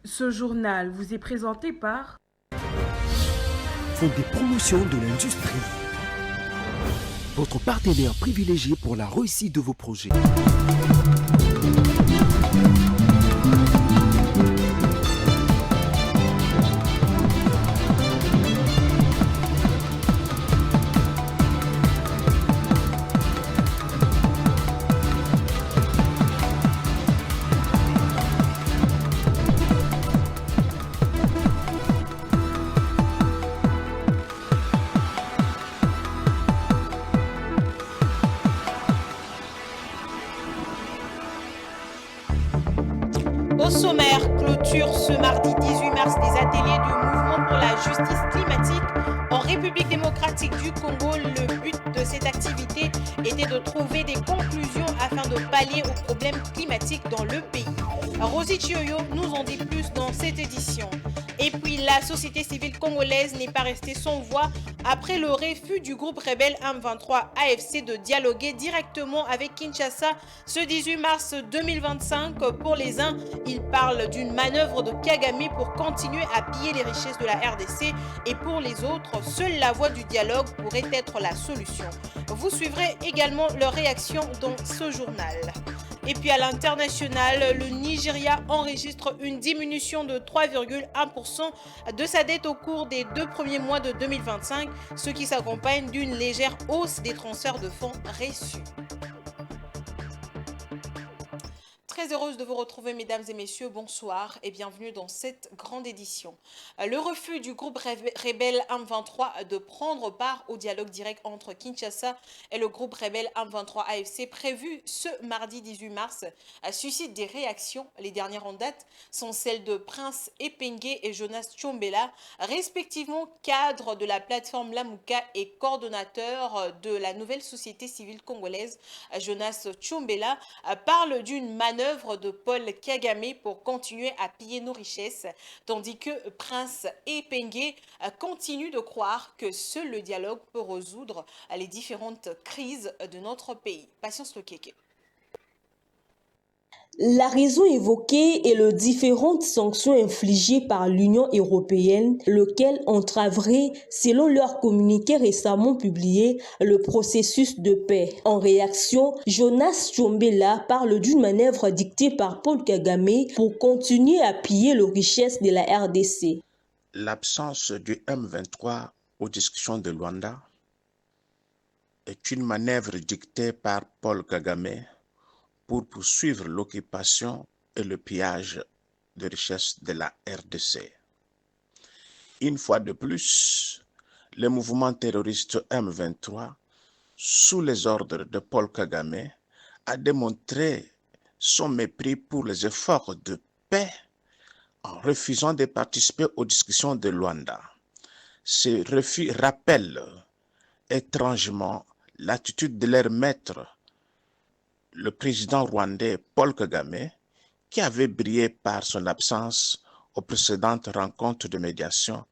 Ce journal vous est présenté par Font des promotions de l'industrie. Votre partenaire privilégié pour la réussite de vos projets. Au sommaire, clôture ce mardi 18 mars des ateliers du mouvement pour la justice climatique en République démocratique du Congo. Le but de cette activité était de trouver des conclusions afin de pallier aux problèmes climatiques dans le pays. Rosie Chioyo nous en dit plus dans cette édition. Et puis la société civile congolaise n'est pas restée sans voix après le refus du groupe rebelle M23 AFC de dialoguer directement avec Kinshasa ce 18 mars 2025. Pour les uns, ils parlent d'une manœuvre de Kagame pour continuer à piller les richesses de la RDC, et pour les autres, seule la voie du dialogue pourrait être la solution. Vous suivrez également leurs réactions dans ce journal. Et puis à l'international, le Nigeria enregistre une diminution de 3,1% de sa dette au cours des 2 premiers mois de 2025, ce qui s'accompagne d'une légère hausse des transferts de fonds reçus. Très heureuse de vous retrouver, mesdames et messieurs, bonsoir et bienvenue dans cette grande édition. Le refus du groupe rebelle M23 de prendre part au dialogue direct entre Kinshasa et le groupe rebelle M23 AFC prévu ce mardi 18 mars suscite des réactions. Les dernières en date sont celles de Prince Epenge et Jonas Tchombela, respectivement cadres de la plateforme Lamuka et coordonnateurs de la nouvelle société civile congolaise. Jonas Tchombela parle d'une manœuvre de Paul Kagame pour continuer à piller nos richesses, tandis que Prince Epenge continue de croire que seul le dialogue peut résoudre les différentes crises de notre pays. Patience Lokeke. La raison évoquée est les différentes sanctions infligées par l'Union européenne, lesquelles entraveraient, selon leur communiqué récemment publié, le processus de paix. En réaction, Jonas Tchombela parle d'une manœuvre dictée par Paul Kagame pour continuer à piller les richesses de la RDC. L'absence du M23 aux discussions de Luanda est une manœuvre dictée par Paul Kagame pour poursuivre l'occupation et le pillage de richesses de la RDC. Une fois de plus, le mouvement terroriste M23, sous les ordres de Paul Kagame, a démontré son mépris pour les efforts de paix en refusant de participer aux discussions de Luanda. Ce refus rappelle étrangement l'attitude de leur maître, le président rwandais Paul Kagame, qui avait brillé par son absence aux précédentes rencontres de médiation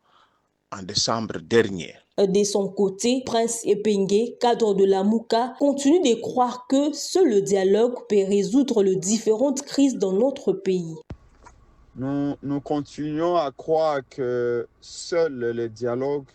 en décembre dernier. De son côté, Prince Epenge, cadre de la Mouka, continue de croire que seul le dialogue peut résoudre les différentes crises dans notre pays. Nous continuons à croire que seul le dialogue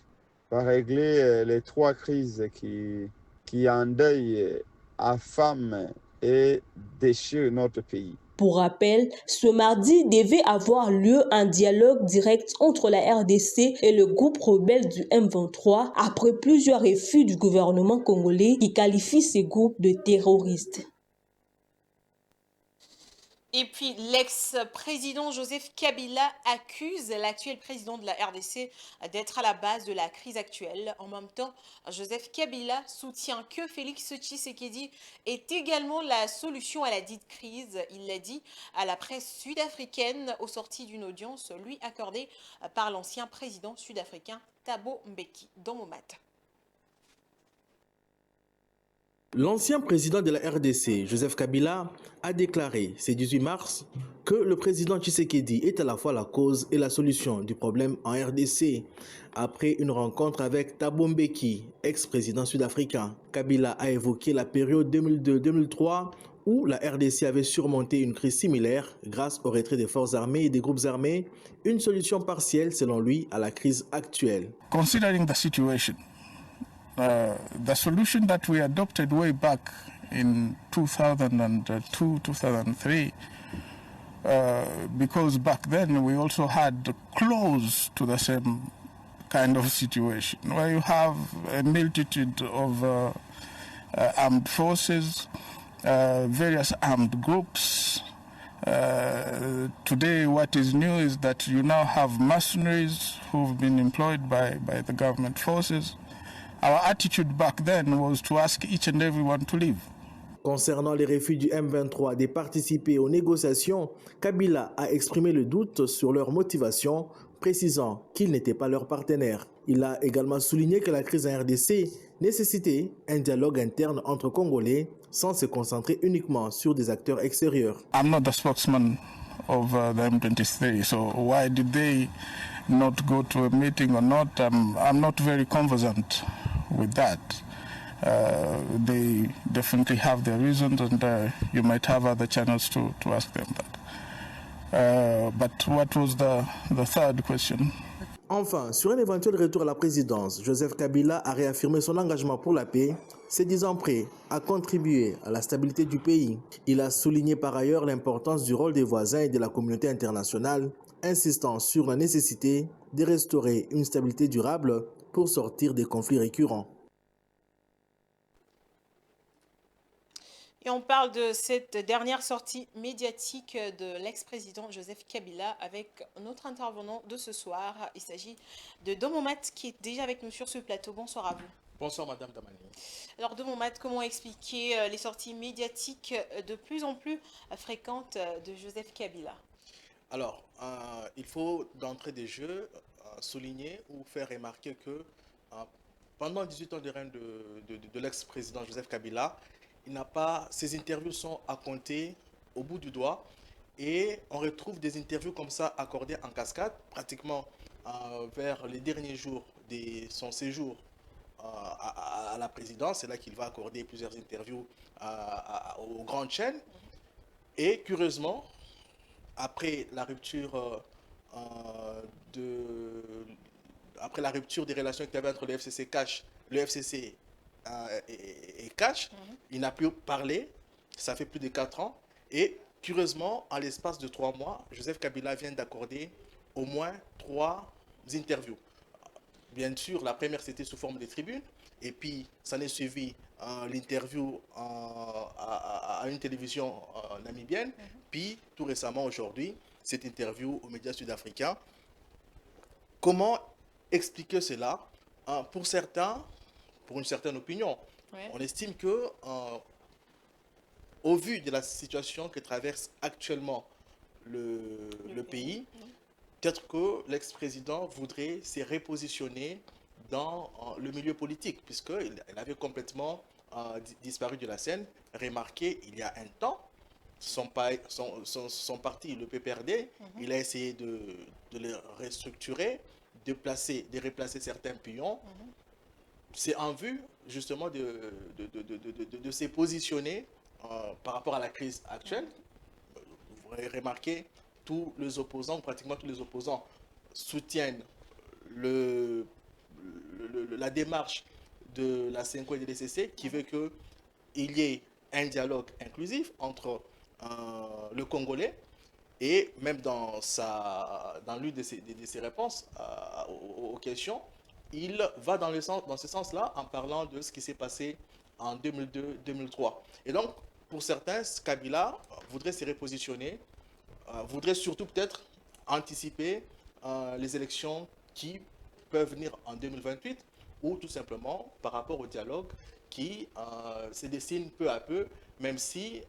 va régler les trois crises qui endeuillent, affament et déchirent notre pays. Pour rappel, ce mardi devait avoir lieu un dialogue direct entre la RDC et le groupe rebelle du M23 après plusieurs refus du gouvernement congolais qui qualifie ces groupes de terroristes. Et puis, l'ex-président Joseph Kabila accuse l'actuel président de la RDC d'être à la base de la crise actuelle. En même temps, Joseph Kabila soutient que Félix Tshisekedi est également la solution à la dite crise. Il l'a dit à la presse sud-africaine au sorti d'une audience lui accordée par l'ancien président sud-africain Thabo Mbeki dans Momat. L'ancien président de la RDC, Joseph Kabila, a déclaré ce 18 mars que le président Tshisekedi est à la fois la cause et la solution du problème en RDC. Après une rencontre avec Thabo Mbeki, ex-président sud-africain, Kabila a évoqué la période 2002-2003 où la RDC avait surmonté une crise similaire grâce au retrait des forces armées et des groupes armés, une solution partielle selon lui à la crise actuelle. Considering the situation, the solution that we adopted way back in 2002, 2003, because back then we also had close to the same kind of situation, where you have a multitude of armed forces, various armed groups. Today what is new is that you now have mercenaries who've been employed by the government forces. Our attitude back then was to ask each and everyone to leave. Concernant les refus du M23 de participer aux négociations, Kabila a exprimé le doute sur leur motivation, précisant qu'ils n'étaient pas leurs partenaires. Il a également souligné que la crise en RDC nécessitait un dialogue interne entre Congolais sans se concentrer uniquement sur des acteurs extérieurs. I'm not the spokesman of the M23, so why did they not go to a meeting or not? I'm not very conversant with that. They definitely have their reasons, and you might have other channels to ask them that. But what was the third question? Enfin, sur un éventuel retour à la présidence, Joseph Kabila a réaffirmé son engagement pour la paix, se disant prêt à contribuer à la stabilité du pays. Il a souligné par ailleurs l'importance du rôle des voisins et de la communauté internationale, insistant sur la nécessité de restaurer une stabilité durable pour sortir des conflits récurrents. Et on parle de cette dernière sortie médiatique de l'ex-président Joseph Kabila avec notre intervenant de ce soir. Il s'agit de Domomat qui est déjà avec nous sur ce plateau. Bonsoir à vous. Bonsoir Madame Damani. Alors Domomat, comment expliquer les sorties médiatiques de plus en plus fréquentes de Joseph Kabila? Alors, il faut d'entrée des jeux souligner ou faire remarquer que pendant 18 ans de règne de l'ex-président Joseph Kabila, ces interviews sont à compter au bout du doigt et on retrouve des interviews comme ça accordées en cascade, pratiquement vers les derniers jours de son séjour à la présidence. C'est là qu'il va accorder plusieurs interviews aux grandes chaînes. Et curieusement, après la rupture des relations qu'il y avait entre le FCC et Cash, il n'a plus parlé, ça fait plus de 4 ans, et curieusement, en l'espace de 3 mois, Joseph Kabila vient d'accorder au moins 3 interviews. Bien sûr, la première c'était sous forme de tribune, et puis ça n'est suivi l'interview à une télévision namibienne, puis tout récemment aujourd'hui, cette interview aux médias sud-africains. Comment expliquer cela? Pour certains, pour une certaine opinion, on estime que, au vu de la situation que traverse actuellement le pays, peut-être que l'ex-président voudrait se repositionner dans le milieu politique, puisqu'il avait complètement disparu de la scène. Remarquez, il y a un temps, son parti, le PPRD, il a essayé de le restructurer, de replacer certains pions. C'est en vue justement de se positionner par rapport à la crise actuelle. Vous remarquez, tous les opposants, pratiquement tous les opposants, soutiennent la démarche de la CENCO et de l'ECC qui veut qu'il y ait un dialogue inclusif entre le Congolais, et même dans l'une de ses réponses aux questions, il va dans ce sens-là en parlant de ce qui s'est passé en 2002-2003. Et donc, pour certains, Kabila voudrait se repositionner, voudrait surtout peut-être anticiper les élections qui peuvent venir en 2028, ou tout simplement par rapport au dialogue qui se dessine peu à peu, même si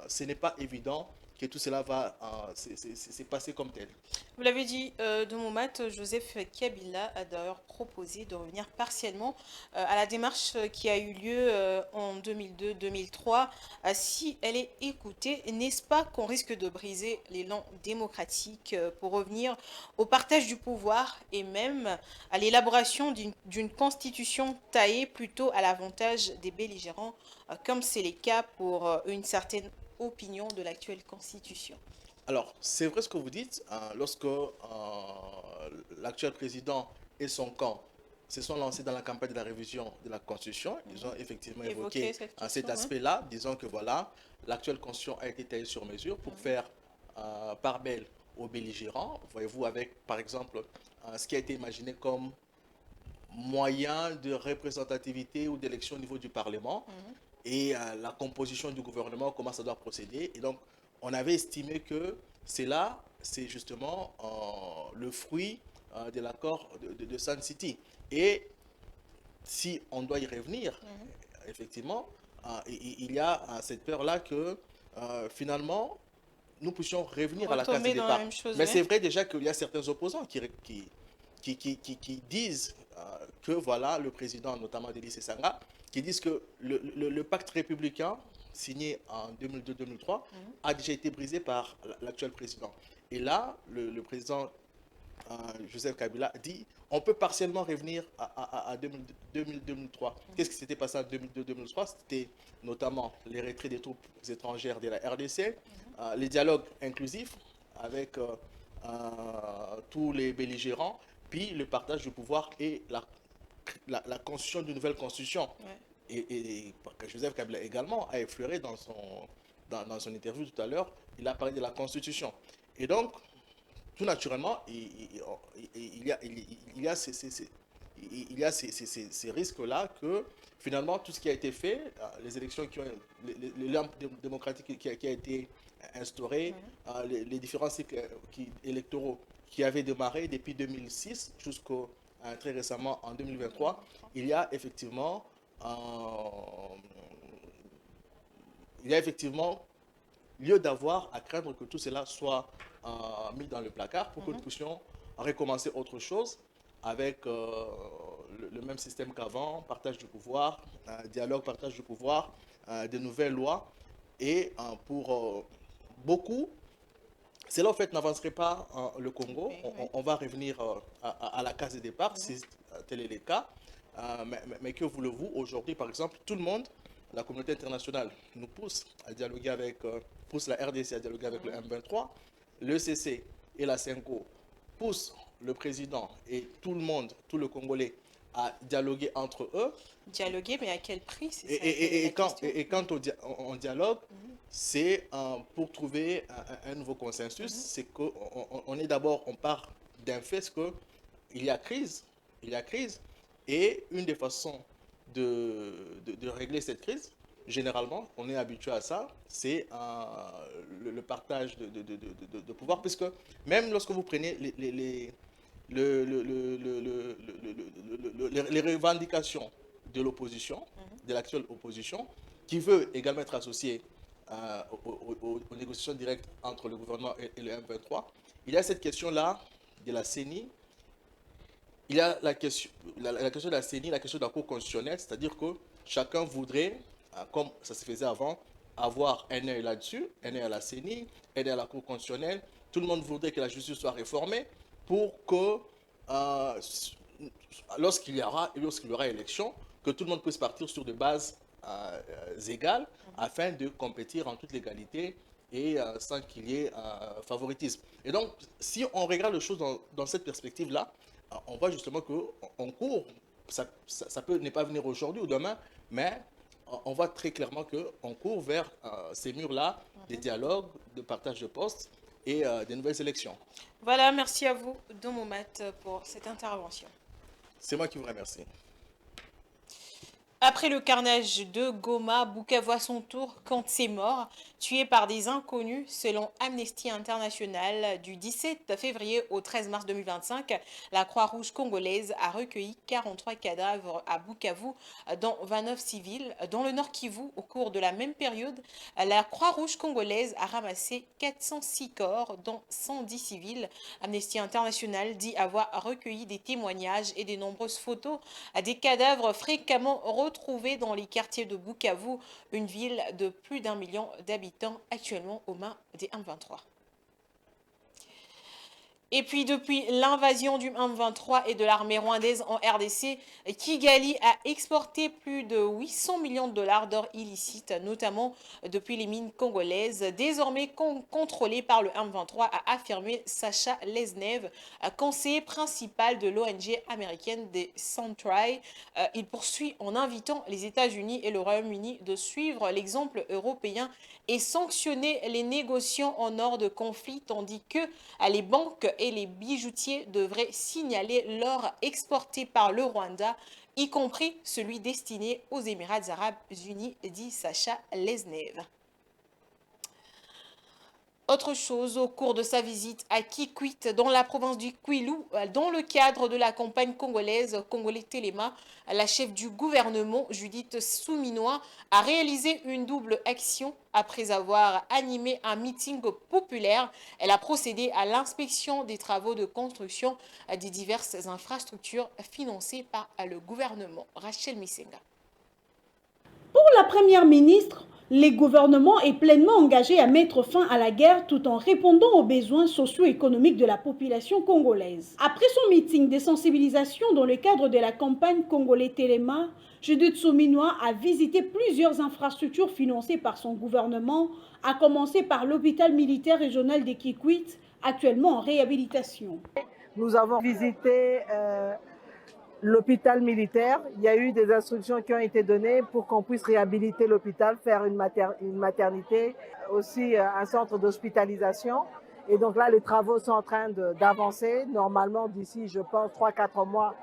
ce n'est pas évident que tout cela va s'est passé comme tel. Vous l'avez dit, de Momat, Joseph Kabila a d'ailleurs proposé de revenir partiellement à la démarche qui a eu lieu en 2002-2003. Si elle est écoutée, n'est-ce pas qu'on risque de briser l'élan démocratique pour revenir au partage du pouvoir et même à l'élaboration d'une constitution taillée plutôt à l'avantage des belligérants, comme c'est le cas pour une certaine opinion de l'actuelle constitution? Alors, c'est vrai ce que vous dites, lorsque l'actuel président et son camp se sont lancés dans la campagne de la révision de la Constitution, ils ont effectivement évoqué cet aspect-là, disant que voilà, l'actuelle Constitution a été taillée sur mesure pour faire part belle aux belligérants. Voyez-vous, avec par exemple ce qui a été imaginé comme moyen de représentativité ou d'élection au niveau du Parlement et la composition du gouvernement, comment ça doit procéder. Et donc, on avait estimé que c'est justement le fruit de l'accord de Sun City. Et si on doit y revenir, effectivement, il y a cette peur-là que finalement, nous puissions revenir à la case de départ. Mais c'est vrai déjà qu'il y a certains opposants qui disent que voilà, le président, notamment Denis Sesanga, qui disent que le pacte républicain signé en 2002-2003 a déjà été brisé par l'actuel président. Et là, le président Joseph Kabila dit on peut partiellement revenir à 2002-2003. Qu'est-ce qui s'était passé en 2002-2003? C'était notamment les retraits des troupes étrangères de la RDC, les dialogues inclusifs avec tous les belligérants, puis le partage du pouvoir et la constitution d'une nouvelle constitution. Et Joseph Kabila également a effleuré dans son interview tout à l'heure, il a parlé de la Constitution. Et donc, tout naturellement, il y a ces risques-là que finalement, tout ce qui a été fait, les élections l'élan démocratique qui a été instauré, les différents cycles électoraux qui avaient démarré depuis 2006 jusqu'au très récemment en 2023, il y a effectivement lieu d'avoir à craindre que tout cela soit mis dans le placard pour que nous puissions recommencer autre chose avec le même système qu'avant, partage du pouvoir, dialogue, partage du pouvoir, de nouvelles lois. Et pour beaucoup, cela en fait n'avancerait pas le Congo. On va revenir à la case de départ, si tel est le cas. Mais que voulez-vous, aujourd'hui, par exemple, tout le monde, la communauté internationale nous pousse à dialoguer pousse la RDC à dialoguer avec le M23, le CC et la CENCO poussent le président et tout le monde, tout le Congolais, à dialoguer entre eux. Dialoguer, mais à quel prix? Quand on dialogue, c'est pour trouver un nouveau consensus. C'est on part d'un fait, c'est qu'il y a crise, et une des façons de régler cette crise, généralement, on est habitué à ça, c'est le partage de pouvoir, puisque même lorsque vous prenez les revendications de l'opposition, de l'actuelle opposition, qui veut également être associée aux négociations directes entre le gouvernement et le M23, il y a cette question-là de la CENI. Il y a la question de la CENI, la question de la Cour constitutionnelle, c'est-à-dire que chacun voudrait, comme ça se faisait avant, avoir un œil là-dessus, un œil à la CENI, un œil à la Cour constitutionnelle. Tout le monde voudrait que la justice soit réformée pour que, lorsqu'il y aura élection, que tout le monde puisse partir sur des bases égales afin de compétir en toute légalité et sans qu'il y ait favoritisme. Et donc, si on regarde les choses dans cette perspective-là, on voit justement qu'on court, ça peut ne pas venir aujourd'hui ou demain, mais on voit très clairement qu'on court vers ces murs-là, des dialogues, de partage de postes et des nouvelles élections. Voilà, merci à vous, Domomat, pour cette intervention. C'est moi qui vous remercie. Après le carnage de Goma, Bukavu à son tour compte ses morts, tués par des inconnus selon Amnesty International. Du 17 février au 13 mars 2025, la Croix-Rouge congolaise a recueilli 43 cadavres à Bukavu, dont 29 civils. Dans le Nord Kivu, au cours de la même période, la Croix-Rouge congolaise a ramassé 406 corps, dont 110 civils. Amnesty International dit avoir recueilli des témoignages et de nombreuses photos à des cadavres fréquemment retrouvés dans les quartiers de Bukavu, une ville de plus d'1 million d'habitants actuellement aux mains des M23. Et puis depuis l'invasion du M23 et de l'armée rwandaise en RDC, Kigali a exporté plus de 800 millions de dollars d'or illicite, notamment depuis les mines congolaises, désormais contrôlées par le M23, a affirmé Sacha Lesnev, conseiller principal de l'ONG américaine des Centrai. Il poursuit en invitant les États-Unis et le Royaume-Uni de suivre l'exemple européen et sanctionner les négociants en ordre de conflit, tandis que les banques et les bijoutiers devraient signaler l'or exporté par le Rwanda, y compris celui destiné aux Émirats arabes unis, dit Sacha Lesnev. Autre chose, au cours de sa visite à Kikwit, dans la province du Kwilu, dans le cadre de la campagne congolaise Congolais Téléma, la chef du gouvernement, Judith Souminois, a réalisé une double action. Après avoir animé un meeting populaire, elle a procédé à l'inspection des travaux de construction des diverses infrastructures financées par le gouvernement. Rachel Misenga. Pour la première ministre, le gouvernement est pleinement engagé à mettre fin à la guerre tout en répondant aux besoins socio-économiques de la population congolaise. Après son meeting de sensibilisation dans le cadre de la campagne Congolais Téléma, Judith Souminois a visité plusieurs infrastructures financées par son gouvernement, à commencer par l'hôpital militaire régional de Kikwit, actuellement en réhabilitation. Nous avons visité l'hôpital militaire. Il y a eu des instructions qui ont été données pour qu'on puisse réhabiliter l'hôpital, faire une maternité, aussi un centre d'hospitalisation. Et donc là, les travaux sont en train d'avancer. Normalement, d'ici, je pense, 3-4 mois,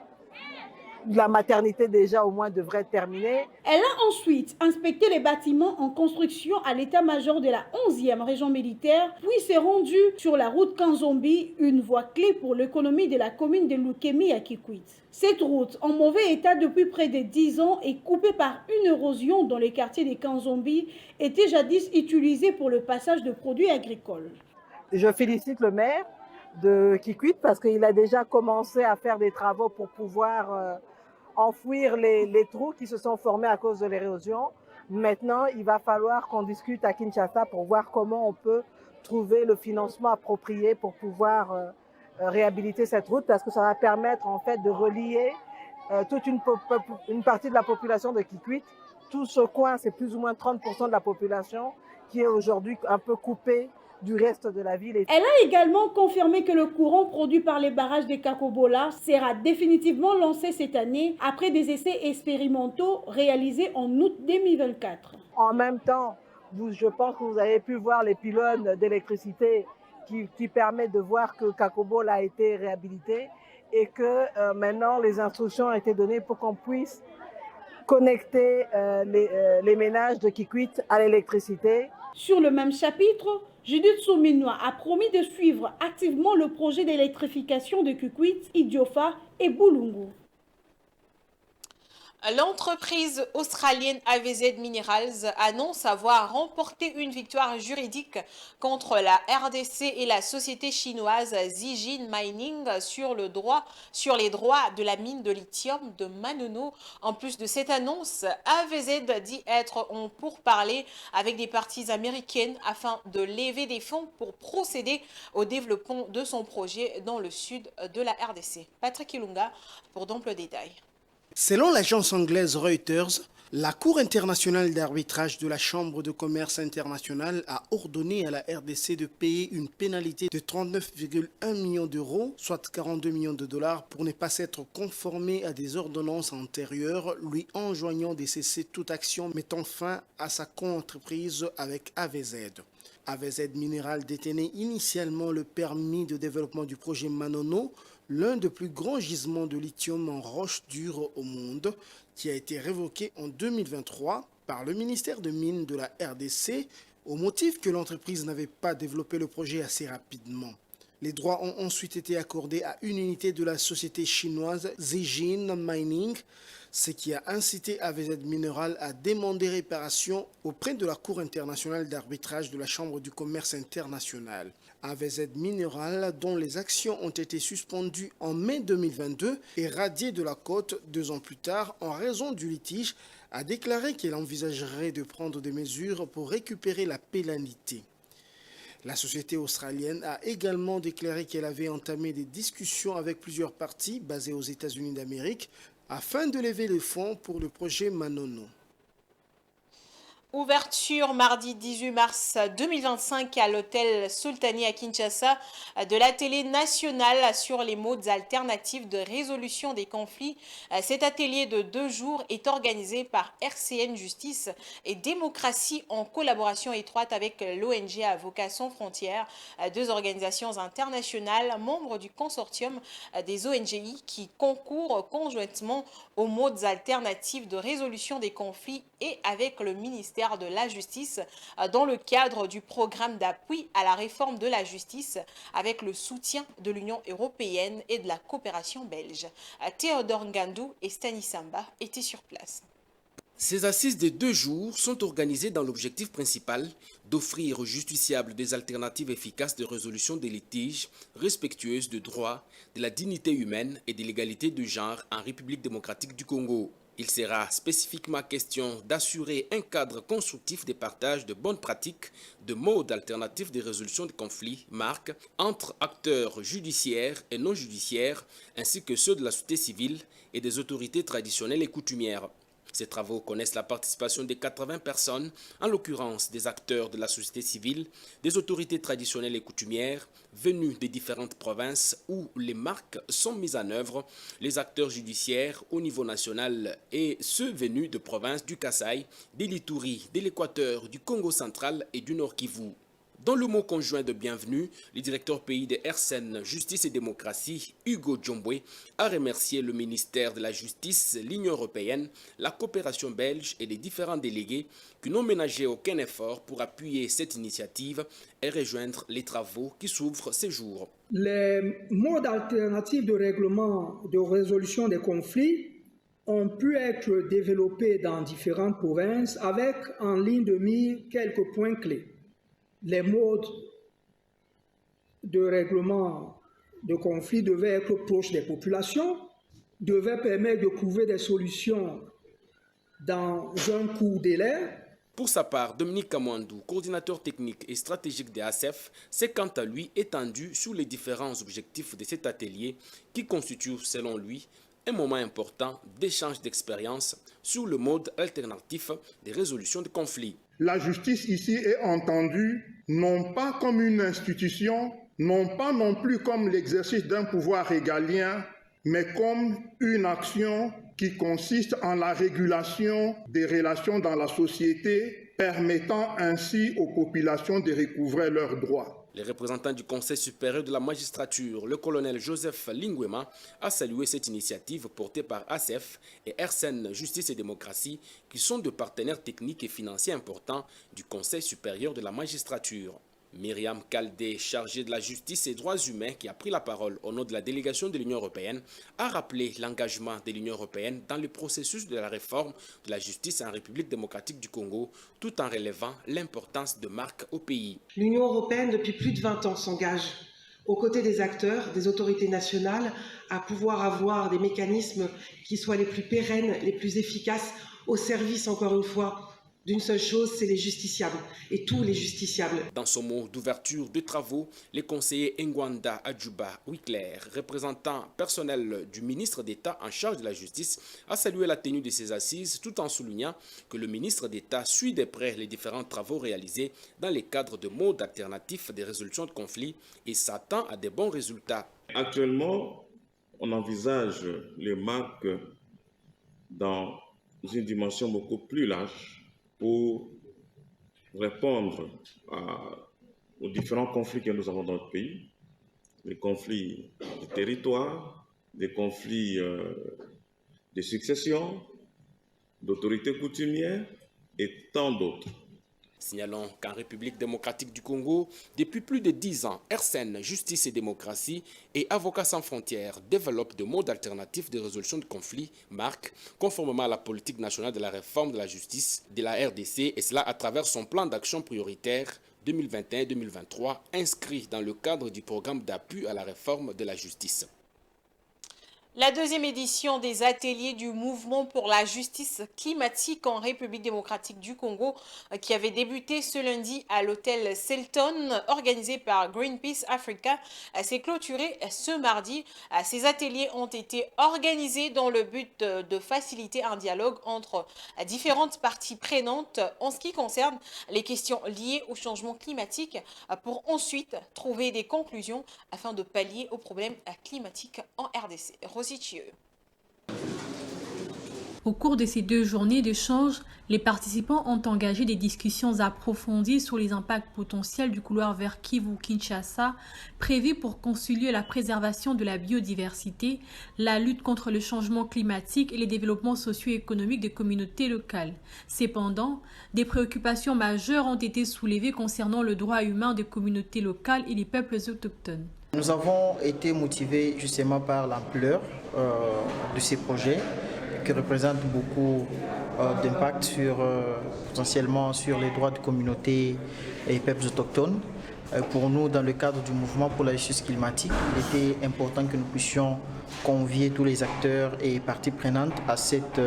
la maternité déjà au moins devrait être terminée. Elle a ensuite inspecté les bâtiments en construction à l'état-major de la 11e région militaire, puis s'est rendue sur la route Kanzombi, une voie clé pour l'économie de la commune de Lukemi à Kikwit. Cette route, en mauvais état depuis près de 10 ans et coupée par une érosion dans les quartiers de Kanzombi, était jadis utilisée pour le passage de produits agricoles. Je félicite le maire de Kikwit parce qu'il a déjà commencé à faire des travaux pour pouvoir enfouir les trous qui se sont formés à cause de l'érosion. Maintenant, il va falloir qu'on discute à Kinshasa pour voir comment on peut trouver le financement approprié pour pouvoir réhabiliter cette route, parce que ça va permettre en fait de relier toute une partie de la population de Kikwit. Tout ce coin, c'est plus ou moins 30% de la population qui est aujourd'hui un peu coupée du reste de la ville. Elle a également confirmé que le courant produit par les barrages de Kakobola sera définitivement lancé cette année après des essais expérimentaux réalisés en août 2024. En même temps, je pense que vous avez pu voir les pylônes d'électricité qui permettent de voir que Kakobola a été réhabilité et que maintenant les instructions ont été données pour qu'on puisse connecter les ménages de Kikwit à l'électricité. Sur le même chapitre, Judith Souminois a promis de suivre activement le projet d'électrification de Kikwit, Idiofa et Boulungu. L'entreprise australienne AVZ Minerals annonce avoir remporté une victoire juridique contre la RDC et la société chinoise Zijin Mining sur les droits de la mine de lithium de Manono. En plus de cette annonce, AVZ dit être en pourparlers avec des parties américaines afin de lever des fonds pour procéder au développement de son projet dans le sud de la RDC. Patrick Ilunga pour d'amples détails. Selon l'agence anglaise Reuters, la Cour internationale d'arbitrage de la Chambre de commerce internationale a ordonné à la RDC de payer une pénalité de 39,1 millions d'euros, soit 42 millions de dollars, pour ne pas s'être conformé à des ordonnances antérieures lui enjoignant de cesser toute action mettant fin à sa co-entreprise avec AVZ. AVZ Mineral détenait initialement le permis de développement du projet Manono, l'un des plus grands gisements de lithium en roche dure au monde, qui a été révoqué en 2023 par le ministère de Mines de la RDC au motif que l'entreprise n'avait pas développé le projet assez rapidement. Les droits ont ensuite été accordés à une unité de la société chinoise Zijin Mining, ce qui a incité AVZ Mineral à demander réparation auprès de la Cour internationale d'arbitrage de la Chambre du commerce international. AVZ Mineral, dont les actions ont été suspendues en mai 2022 et radiées de la cote 2 ans plus tard en raison du litige, a déclaré qu'elle envisagerait de prendre des mesures pour récupérer la pénalité. La société australienne a également déclaré qu'elle avait entamé des discussions avec plusieurs parties basées aux États-Unis d'Amérique afin de lever les fonds pour le projet Manono. Ouverture mardi 18 mars 2025 à l'hôtel Sultani à Kinshasa de l'atelier national sur les modes alternatifs de résolution des conflits. Cet atelier de 2 jours est organisé par RCN Justice et Démocratie en collaboration étroite avec l'ONG Avocats sans frontières, 2 organisations internationales membres du consortium des ONGI qui concourent conjointement aux modes alternatifs de résolution des conflits et avec le ministère de la Justice dans le cadre du programme d'appui à la réforme de la justice avec le soutien de l'Union européenne et de la coopération belge. Théodore Ngandou et Stanisamba étaient sur place. Ces assises de 2 jours sont organisées dans l'objectif principal d'offrir aux justiciables des alternatives efficaces de résolution des litiges, respectueuses de droits, de la dignité humaine et de l'égalité de genre en République démocratique du Congo. Il sera spécifiquement question d'assurer un cadre constructif de partage de bonnes pratiques, de modes alternatifs de résolution des conflits, marques, entre acteurs judiciaires et non judiciaires, ainsi que ceux de la société civile et des autorités traditionnelles et coutumières. Ces travaux connaissent la participation de 80 personnes, en l'occurrence des acteurs de la société civile, des autorités traditionnelles et coutumières, venus des différentes provinces où les marques sont mises en œuvre, les acteurs judiciaires au niveau national et ceux venus de provinces du Kasaï, de l'Ituri, de l'Équateur, du Congo central et du Nord Kivu. Dans le mot conjoint de bienvenue, le directeur pays de RCN Justice et Démocratie, Hugo Djombwe, a remercié le ministère de la Justice, l'Union européenne, la coopération belge et les différents délégués qui n'ont ménagé aucun effort pour appuyer cette initiative et rejoindre les travaux qui s'ouvrent ces jours. Les modes alternatifs de règlement de résolution des conflits ont pu être développés dans différentes provinces avec en ligne de mire quelques points clés. Les modes de règlement de conflits devaient être proches des populations, devaient permettre de trouver des solutions dans un court délai. Pour sa part, Dominique Kamwandou, coordinateur technique et stratégique de ASEF, s'est quant à lui étendu sur les différents objectifs de cet atelier qui constitue, selon lui, un moment important d'échange d'expériences sur le mode alternatif de résolution de conflits. La justice ici est entendue non pas comme une institution, non pas non plus comme l'exercice d'un pouvoir régalien, mais comme une action qui consiste en la régulation des relations dans la société, permettant ainsi aux populations de recouvrer leurs droits. Les représentants du Conseil supérieur de la magistrature, le colonel Joseph Lingwema, a salué cette initiative portée par ASEF et RCN Justice et Démocratie, qui sont de partenaires techniques et financiers importants du Conseil supérieur de la magistrature. Myriam Kaldé, chargée de la justice et droits humains, qui a pris la parole au nom de la délégation de l'Union européenne, a rappelé l'engagement de l'Union européenne dans le processus de la réforme de la justice en République démocratique du Congo, tout en relevant l'importance de marque au pays. L'Union européenne, depuis plus de 20 ans, s'engage aux côtés des acteurs, des autorités nationales, à pouvoir avoir des mécanismes qui soient les plus pérennes, les plus efficaces, au service, encore une fois, d'une seule chose, c'est les justiciables, et tous les justiciables. Dans son mot d'ouverture de travaux, le conseiller Ngwanda Adjuba Wikler, représentant personnel du ministre d'État en charge de la justice, a salué la tenue de ces assises tout en soulignant que le ministre d'État suit de près les différents travaux réalisés dans les cadres de modes alternatifs de résolution de conflits et s'attend à de bons résultats. Actuellement, on envisage les marques dans une dimension beaucoup plus large pour répondre aux différents conflits que nous avons dans notre pays, les conflits de territoire, des conflits de succession, d'autorités coutumières et tant d'autres. Signalons qu'en République démocratique du Congo, depuis plus de 10 ans, RCN, Justice et Démocratie et Avocats sans frontières développent des modes alternatifs de résolution de conflits, MARC, conformément à la politique nationale de la réforme de la justice de la RDC, et cela à travers son plan d'action prioritaire 2021-2023, inscrit dans le cadre du programme d'appui à la réforme de la justice. La deuxième édition des ateliers du mouvement pour la justice climatique en République démocratique du Congo, qui avait débuté ce lundi à l'hôtel Selton, organisé par Greenpeace Africa, s'est clôturée ce mardi. Ces ateliers ont été organisés dans le but de faciliter un dialogue entre différentes parties prenantes en ce qui concerne les questions liées au changement climatique, pour ensuite trouver des conclusions afin de pallier aux problèmes climatiques en RDC. Au cours de ces 2 journées d'échange, les participants ont engagé des discussions approfondies sur les impacts potentiels du couloir vers Kivu-Kinshasa, prévu pour concilier la préservation de la biodiversité, la lutte contre le changement climatique et les développements socio-économiques des communautés locales. Cependant, des préoccupations majeures ont été soulevées concernant le droit humain des communautés locales et des peuples autochtones. Nous avons été motivés justement par l'ampleur de ces projets qui représentent beaucoup d'impact potentiellement sur les droits de communautés et peuples autochtones. Pour nous, dans le cadre du mouvement pour la justice climatique, il était important que nous puissions convier tous les acteurs et parties prenantes à cette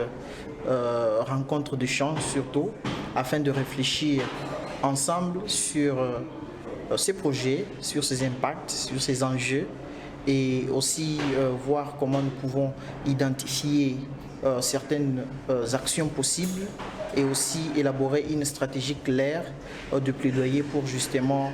rencontre d'échange surtout, afin de réfléchir ensemble sur ces projets, sur ces impacts, sur ces enjeux, et aussi voir comment nous pouvons identifier certaines actions possibles et aussi élaborer une stratégie claire de plaidoyer pour justement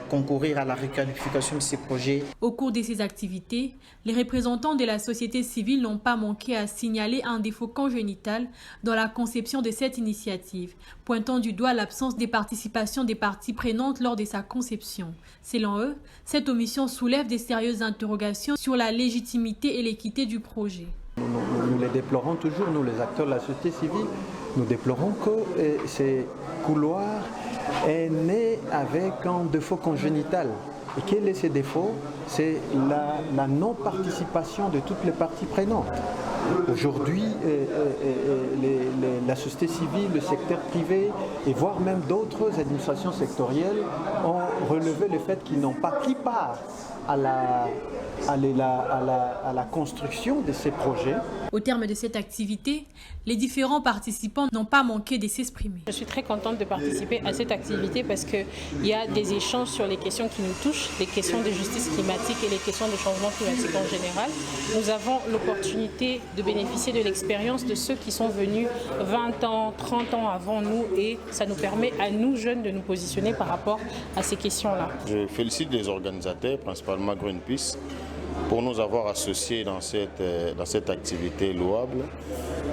concourir à la requalification de ces projets. Au cours de ces activités, les représentants de la société civile n'ont pas manqué à signaler un défaut congénital dans la conception de cette initiative, pointant du doigt l'absence de participation des parties prenantes lors de sa conception. Selon eux, cette omission soulève de sérieuses interrogations sur la légitimité et l'équité du projet. Nous les déplorons toujours, nous les acteurs de la société civile, nous déplorons que ces couloirs est né avec un défaut congénital. Et quel est ce défaut? C'est la non-participation de toutes les parties prenantes. Aujourd'hui, la société civile, le secteur privé et voire même d'autres administrations sectorielles ont relevé le fait qu'ils n'ont pas pris part à la construction de ces projets. Au terme de cette activité, les différents participants n'ont pas manqué de s'exprimer. Je suis très contente de participer à cette activité parce qu'il y a des échanges sur les questions qui nous touchent, les questions de justice climatique et les questions de changement climatique en général. Nous avons l'opportunité de bénéficier de l'expérience de ceux qui sont venus 20 ans, 30 ans avant nous, et ça nous permet à nous jeunes de nous positionner par rapport à ces questions-là. Je félicite les organisateurs, principalement Greenpeace, pour nous avoir associés dans cette activité louable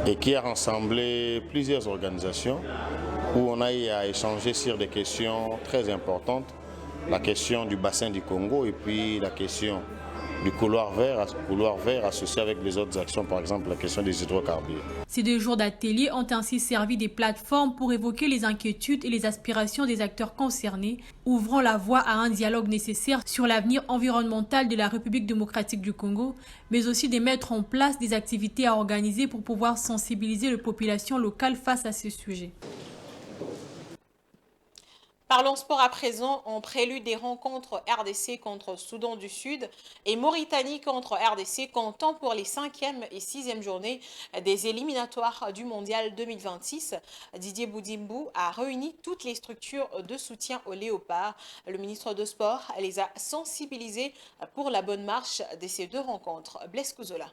et qui a rassemblé plusieurs organisations où on a eu à échanger sur des questions très importantes, la question du bassin du Congo et puis la question du couloir vert associé avec les autres actions, par exemple la question des hydrocarbures. Ces 2 jours d'atelier ont ainsi servi de plateforme pour évoquer les inquiétudes et les aspirations des acteurs concernés, ouvrant la voie à un dialogue nécessaire sur l'avenir environnemental de la République démocratique du Congo, mais aussi de mettre en place des activités à organiser pour pouvoir sensibiliser les populations locales face à ce sujet. Parlons sport à présent, en prélude des rencontres RDC contre Soudan du Sud et Mauritanie contre RDC, comptant pour les 5e et 6e journées des éliminatoires du Mondial 2026. Didier Boudimbou a réuni toutes les structures de soutien aux Léopards. Le ministre de Sport les a sensibilisés pour la bonne marche de ces 2 rencontres. Blaise Kouzola.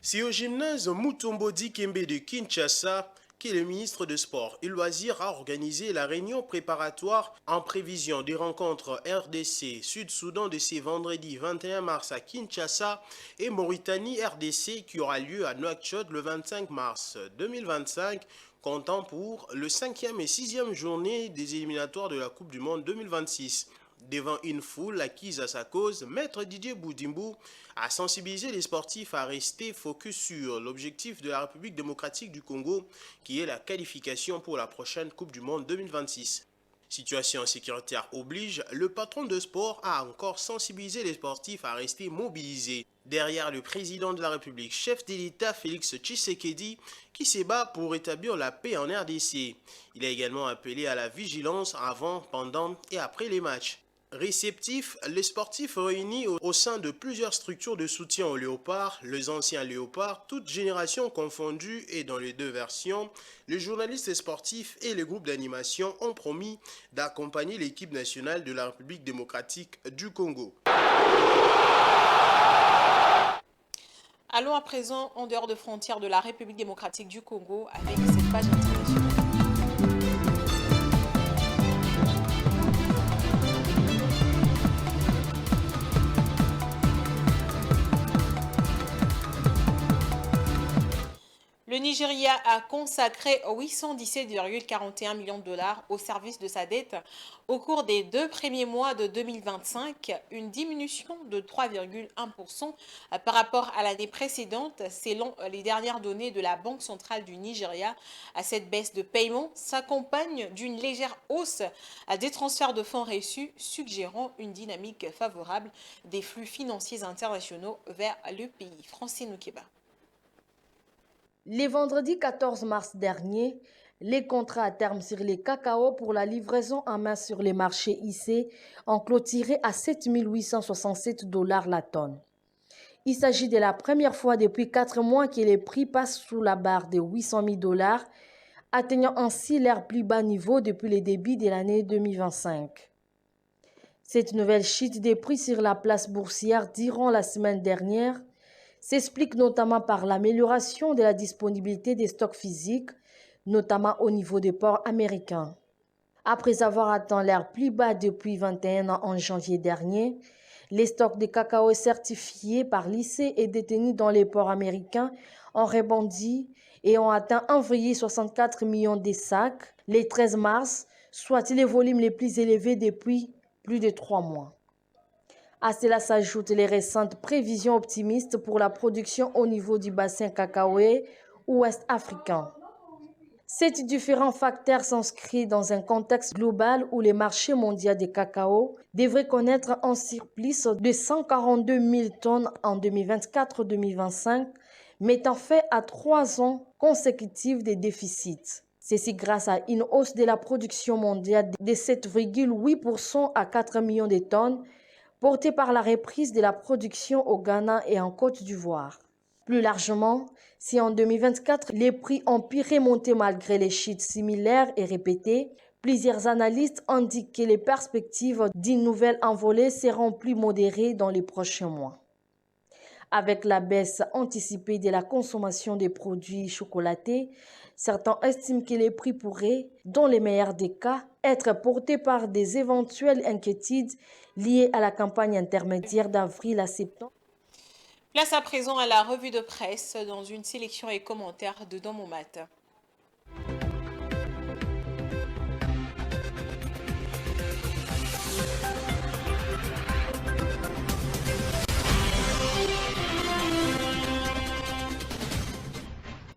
C'est au gymnase Mutombo Dikembe de Kinshasa que le ministre de Sport et Loisirs a organisé la réunion préparatoire en prévision des rencontres RDC-Sud-Soudan de ce vendredi 21 mars à Kinshasa et Mauritanie-RDC qui aura lieu à Nouakchott le 25 mars 2025, comptant pour le 5e et 6e journée des éliminatoires de la Coupe du Monde 2026. Devant une foule acquise à sa cause, Maître Didier Boudimbo a sensibilisé les sportifs à rester focus sur l'objectif de la République démocratique du Congo, qui est la qualification pour la prochaine Coupe du Monde 2026. Situation sécuritaire oblige, le patron de sport a encore sensibilisé les sportifs à rester mobilisés derrière le président de la République, chef de l'État Félix Tshisekedi, qui se bat pour rétablir la paix en RDC. Il a également appelé à la vigilance avant, pendant et après les matchs. Réceptifs, les sportifs réunis au sein de plusieurs structures de soutien aux léopards, les anciens léopards, toutes générations confondues et dans les deux versions, les journalistes sportifs et les groupes d'animation ont promis d'accompagner l'équipe nationale de la République démocratique du Congo. Allons à présent en dehors de frontières de la République démocratique du Congo avec cette page internationale. Le Nigeria a consacré 817,41 millions de dollars au service de sa dette au cours des 2 premiers mois de 2025, une diminution de 3,1% par rapport à l'année précédente, selon les dernières données de la Banque centrale du Nigeria. Cette baisse de paiement s'accompagne d'une légère hausse des transferts de fonds reçus, suggérant une dynamique favorable des flux financiers internationaux vers le pays. Francine Noukeba. Le vendredi 14 mars dernier, les contrats à terme sur les cacao pour la livraison en main sur les marchés IC ont clôturé à 7 867 $ la tonne. Il s'agit de la première fois depuis 4 mois que les prix passent sous la barre de 800 000 $, atteignant ainsi leur plus bas niveau depuis le début de l'année 2025. Cette nouvelle chute des prix sur la place boursière durant la semaine dernière s'explique notamment par l'amélioration de la disponibilité des stocks physiques, notamment au niveau des ports américains. Après avoir atteint leur plus bas depuis 21 ans en janvier dernier, les stocks de cacao certifiés par l'IC et détenus dans les ports américains ont rebondi et ont atteint 1,64 million de sacs le 13 mars, soit les volumes les plus élevés depuis plus de 3 mois. À cela s'ajoutent les récentes prévisions optimistes pour la production au niveau du bassin cacaoé ouest africain. Ces différents facteurs s'inscrivent dans un contexte global où les marchés mondiaux de cacao devraient connaître un surplus de 142 000 tonnes en 2024-2025, mettant fin à 3 ans consécutifs de déficit. Ceci grâce à une hausse de la production mondiale de 7,8% à 4 millions de tonnes, portée par la reprise de la production au Ghana et en Côte d'Ivoire. Plus largement, si en 2024, les prix ont pu remonter malgré les chutes similaires et répétées, plusieurs analystes indiquent que les perspectives d'une nouvelle envolée seront plus modérées dans les prochains mois. Avec la baisse anticipée de la consommation des produits chocolatés, certains estiment que les prix pourraient, dans les meilleurs des cas, être portés par des éventuelles inquiétudes liées à la campagne intermédiaire d'avril à septembre. Place à présent à la revue de presse dans une sélection et commentaires de Dans mon mat.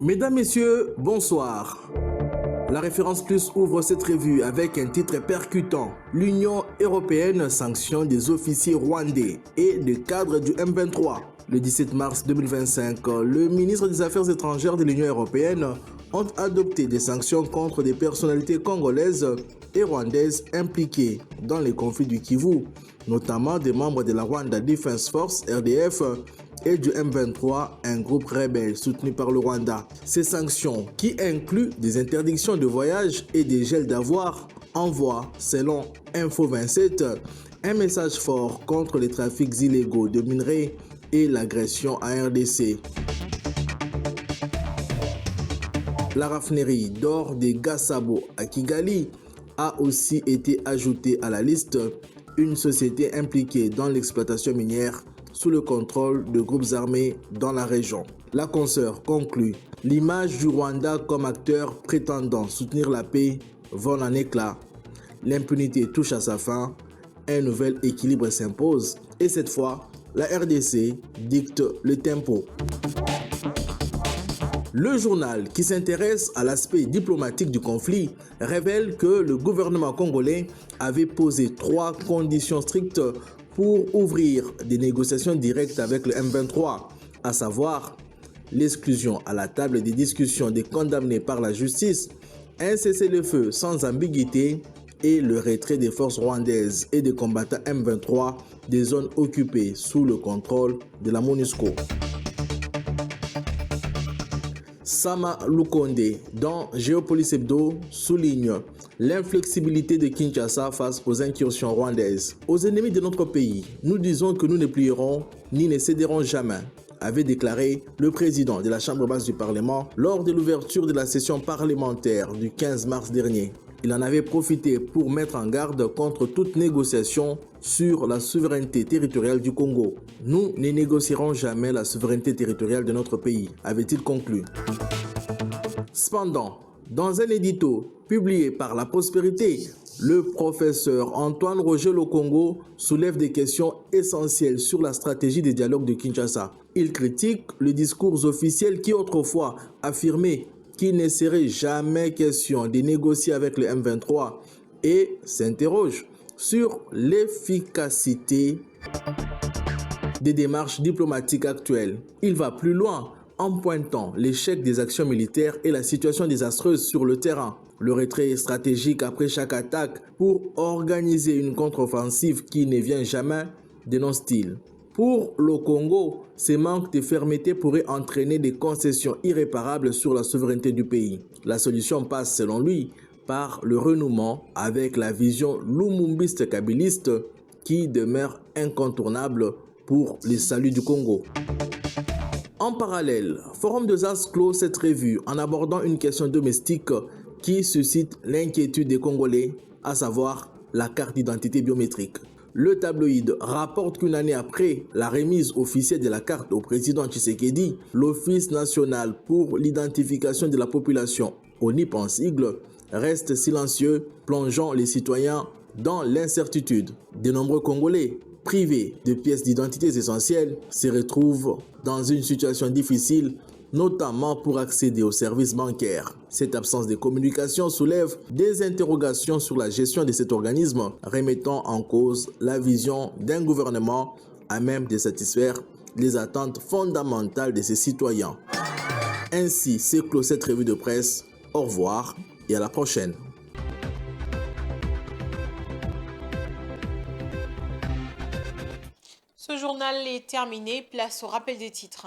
Mesdames, Messieurs, bonsoir. La référence plus ouvre cette revue avec un titre percutant. L'Union européenne sanctionne des officiers rwandais et des cadres du M23. Le 17 mars 2025, le ministre des Affaires étrangères de l'Union européenne ont adopté des sanctions contre des personnalités congolaises et rwandaises impliquées dans les conflits du Kivu, notamment des membres de la Rwanda Defense Force, RDF, et du M23, un groupe rebelle soutenu par le Rwanda. Ces sanctions, qui incluent des interdictions de voyage et des gels d'avoirs, envoient, selon Info 27, un message fort contre les trafics illégaux de minerais et l'agression à RDC. La raffinerie d'or de Gasabo à Kigali a aussi été ajoutée à la liste, une société impliquée dans l'exploitation minière sous le contrôle de groupes armés dans la région. La consoeur conclut, l'image du Rwanda comme acteur prétendant soutenir la paix vole en éclats. L'impunité touche à sa fin un nouvel équilibre s'impose et cette fois, la RDC dicte le tempo. Le journal qui s'intéresse à l'aspect diplomatique du conflit révèle que le gouvernement congolais avait posé 3 conditions strictes pour ouvrir des négociations directes avec le M23, à savoir l'exclusion à la table des discussions des condamnés par la justice, un cessez-le-feu sans ambiguïté et le retrait des forces rwandaises et des combattants M23 des zones occupées sous le contrôle de la MONUSCO. Sama Lukonde, dans Géopolis Hebdo, souligne l'inflexibilité de Kinshasa face aux incursions rwandaises. Aux ennemis de notre pays, nous disons que nous ne plierons ni ne céderons jamais, avait déclaré le président de la Chambre basse du Parlement lors de l'ouverture de la session parlementaire du 15 mars dernier. Il en avait profité pour mettre en garde contre toute négociation sur la souveraineté territoriale du Congo. Nous ne négocierons jamais la souveraineté territoriale de notre pays, avait-il conclu. Cependant, dans un édito publié par La Prospérité, le professeur Antoine Roger Lokongo soulève des questions essentielles sur la stratégie des dialogues de Kinshasa. Il critique le discours officiel qui autrefois affirmait qu'il ne serait jamais question de négocier avec le M23 et s'interroge sur l'efficacité des démarches diplomatiques actuelles. Il va plus loin en pointant l'échec des actions militaires et la situation désastreuse sur le terrain. Le retrait stratégique après chaque attaque pour organiser une contre-offensive qui ne vient jamais, dénonce-t-il. Pour le Congo, ces manques de fermeté pourraient entraîner des concessions irréparables sur la souveraineté du pays. La solution passe, selon lui, par le renouement avec la vision lumumbiste-kabiliste qui demeure incontournable pour le salut du Congo. En parallèle, Forum de Zas clôt cette revue en abordant une question domestique qui suscite l'inquiétude des Congolais, à savoir la carte d'identité biométrique. Le tabloïd rapporte qu'une année après la remise officielle de la carte au président Tshisekedi, l'Office national pour l'identification de la population, ONIP en sigle, reste silencieux, plongeant les citoyens dans l'incertitude. De nombreux Congolais, privés de pièces d'identité essentielles, se retrouvent dans une situation difficile, notamment pour accéder aux services bancaires. Cette absence de communication soulève des interrogations sur la gestion de cet organisme, remettant en cause la vision d'un gouvernement à même de satisfaire les attentes fondamentales de ses citoyens. Ainsi s'éclôt cette revue de presse. Au revoir et à la prochaine. Ce journal est terminé. Place au rappel des titres.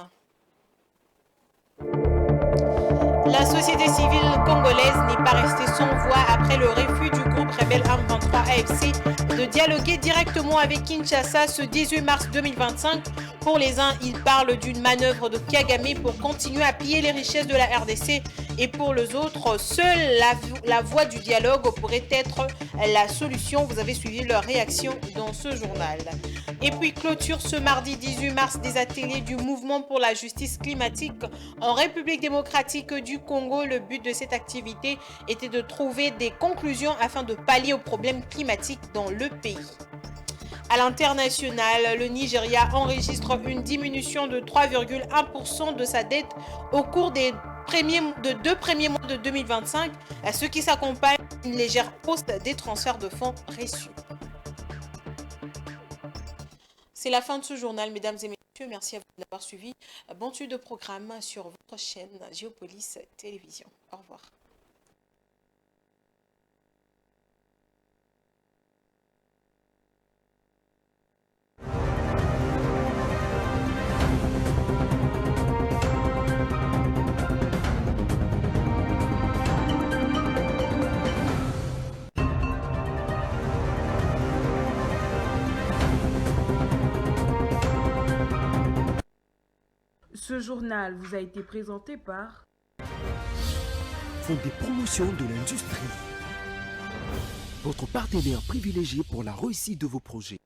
La société civile congolaise n'est pas restée sans voix après le refus du groupe rebelle M23 AFC de dialoguer directement avec Kinshasa ce 18 mars 2025. Pour les uns, ils parlent d'une manœuvre de Kagame pour continuer à piller les richesses de la RDC et pour les autres, seule la voie du dialogue pourrait être la solution. Vous avez suivi leur réaction dans ce journal. Et puis clôture ce mardi 18 mars des ateliers du mouvement pour la justice climatique en République démocratique du Congo. Le but de cette activité était de trouver des conclusions afin de pallier aux problèmes climatiques dans le pays. À l'international, le Nigeria enregistre une diminution de 3,1% de sa dette au cours des deux premiers mois de 2025, à ce qui s'accompagne d'une légère hausse des transferts de fonds reçus. C'est la fin de ce journal, mesdames et messieurs. Merci à vous d'avoir suivi. Bon suite de programme sur votre chaîne Géopolis Télévision. Au revoir. Ce journal vous a été présenté par Fonds des promotions de l'industrie, votre partenaire privilégié pour la réussite de vos projets.